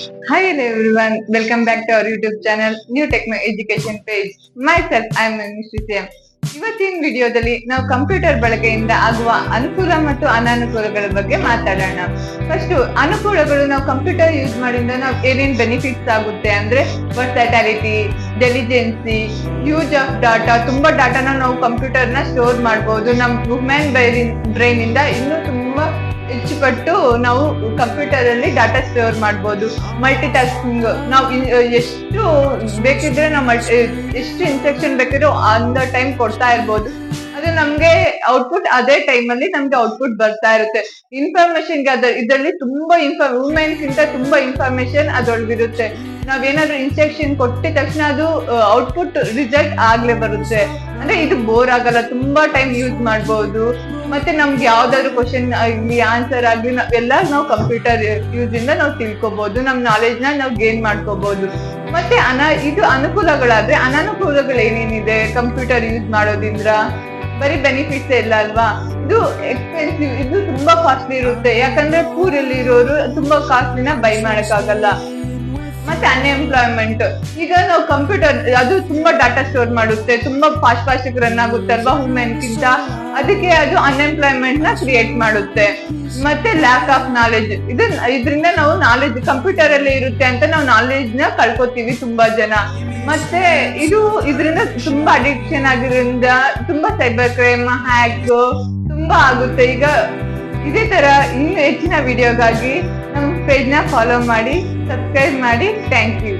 Hi everyone, welcome back to our YouTube channel, New Techno Education page. Myself, I am Mishri CM. ಇವತ್ತಿನ ವಿಡಿಯೋದಲ್ಲಿ ನಾವು computer ಬಳಕೆಯಿಂದ ಆಗುವ ಅನುಕೂಲ ಮತ್ತು ಅನಾನುಕೂಲಗಳ ಬಗ್ಗೆ ಮಾತಾಡೋಣ. ಫಸ್ಟ್ ಅನುಕೂಲಗಳು, ನಾವು ಕಂಪ್ಯೂಟರ್ ಯೂಸ್ ಮಾಡಿಂದ ನಾವು ಏನೇನ್ ಬೆನಿಫಿಟ್ಸ್ ಆಗುತ್ತೆ ಅಂದ್ರೆ ವರ್ಸಟೈಲಿಟಿ, ಡೆಲಿಜೆನ್ಸಿ, ಯೂಸ್ ಆಫ್ ಡಾಟಾ. ತುಂಬಾ ಡಾಟಾನ ನಾವು ಕಂಪ್ಯೂಟರ್ ನ ಸ್ಟೋರ್ ಮಾಡಬಹುದು. ನಮ್ ಹ್ಯೂಮನ್ ಬ್ರೈನ್ ಇಂದ ಇನ್ನೂ ತುಂಬಾ ಹೆಚ್ಚು ಪಟ್ಟು ನಾವು ಕಂಪ್ಯೂಟರ್ ಅಲ್ಲಿ ಡಾಟಾ ಸ್ಟೋರ್ ಮಾಡ್ಬೋದು. ಮಲ್ಟಿ ಟಾಸ್ಕಿಂಗ್, ನಾವು ಎಷ್ಟು ಬೇಕಿದ್ರೆ ನಾವು ಎಷ್ಟು ಇನ್ಸ್ಟ್ರಕ್ಷನ್ ಬೇಕಿದ್ರು ಆನ್ ದ ಟೈಮ್ ಕೊಡ್ತಾ ಇರ್ಬೋದು. ಅದು ನಮ್ಗೆ ಔಟ್ಪುಟ್ ಅದೇ ಟೈಮ್ ಅಲ್ಲಿ ನಮ್ಗೆ ಔಟ್ಪುಟ್ ಬರ್ತಾ ಇರುತ್ತೆ. ಇನ್ಫಾರ್ಮೇಶನ್ ಇದರಲ್ಲಿ ತುಂಬಾ ವುಮೆನ್ಸ್ ಗಿಂತ ತುಂಬಾ ಇನ್ಫಾರ್ಮೇಶನ್ ಅದ್ರೊಳಗಿರುತ್ತೆ. ನಾವೇನಾದ್ರೂ ಇನ್ಸ್ಟ್ರಕ್ಷನ್ ಕೊಟ್ಟಿದ ತಕ್ಷಣ ಅದು ಔಟ್ಪುಟ್ ರಿಸಲ್ಟ್ ಆಗ್ಲೇ ಬರುತ್ತೆ. ಅಂದ್ರೆ ಇದು ಬೋರ್ ಆಗಲ್ಲ, ತುಂಬಾ ಟೈಮ್ ಯೂಸ್ ಮಾಡ್ಬೋದು. ಮತ್ತೆ ನಮ್ಗೆ ಯಾವ್ದಾದ್ರು ಕ್ವಶನ್ ಆಗ್ಲಿ ಆನ್ಸರ್ ಆಗ್ಲಿ ಎಲ್ಲ ನಾವು ಕಂಪ್ಯೂಟರ್ ಯೂಸ್ ಇಂದ ನಾವು ತಿಳ್ಕೊಬಹುದು, ನಮ್ ನಾಲೆಜ್ ನ ನಾವು ಗೇನ್ ಮಾಡ್ಕೋಬಹುದು. ಮತ್ತೆ ಇದು ಅನುಕೂಲಗಳಾದ್ರೆ ಅನಾನುಕೂಲಗಳು ಏನೇನಿದೆ ಕಂಪ್ಯೂಟರ್ ಯೂಸ್ ಮಾಡೋದ್ರಿಂದ? ಬರೀ ಬೆನಿಫಿಟ್ಸ್ ಇಲ್ಲ ಅಲ್ವಾ, ಇದು ಎಕ್ಸ್ಪೆನ್ಸಿವ್, ಇದು ತುಂಬಾ ಕಾಸ್ಟ್ಲಿ ಇರುತ್ತೆ. ಯಾಕಂದ್ರೆ ಪೂರಲ್ಲಿ ಇರೋರು ತುಂಬಾ ಕಾಸ್ಟ್ಲಿನ ಬೈ ಮಾಡಕ್ ಆಗಲ್ಲ. ಮತ್ತೆ ಅನ್ಎಂಪ್ಲಾಯ್ಮೆಂಟ್, ಈಗ ನಾವು ಕಂಪ್ಯೂಟರ್ ಅದು ತುಂಬಾ ಡಾಟಾ ಸ್ಟೋರ್ ಮಾಡುತ್ತೆ, ತುಂಬಾ ಫಾಸ್ಟ್ ರನ್ ಆಗುತ್ತೆ ಅಲ್ವಾ ವುಮೆನ್ಸ್ ಗಿಂತ, ಅದಕ್ಕೆ ಅದು ಅನ್ಎಂಪ್ಲಾಯ್ಮೆಂಟ್ ನ ಕ್ರಿಯೇಟ್ ಮಾಡುತ್ತೆ. ಮತ್ತೆ ಲ್ಯಾಕ್ ಆಫ್ ನಾಲೆಜ್, ಇದರಿಂದ ನಾವು ನಾಲೆಜ್ ಕಂಪ್ಯೂಟರ್ ಅಲ್ಲಿ ಇರುತ್ತೆ ಅಂತ ನಾವು ನಾಲೆಜ್ ನ ಕಳ್ಕೊತೀವಿ ತುಂಬಾ ಜನ. ಮತ್ತೆ ಇದರಿಂದ ತುಂಬಾ ಅಡಿಕ್ಷನ್ ಆಗಿರೋದ್ರಿಂದ ತುಂಬಾ ಸೈಬರ್ ಕ್ರೈಮ್, ಹ್ಯಾಕ್ ತುಂಬಾ ಆಗುತ್ತೆ. ಈಗ ಇದೇ ತರ ಇನ್ನು ಹೆಚ್ಚಿನ ವಿಡಿಯೋಗಾಗಿ ನಮ್ಮ ಪೇಜ್ ನ ಫಾಲೋ ಮಾಡಿ, ಸಬ್ಸ್ಕ್ರೈಬ್ ಮಾಡಿ. Thank you.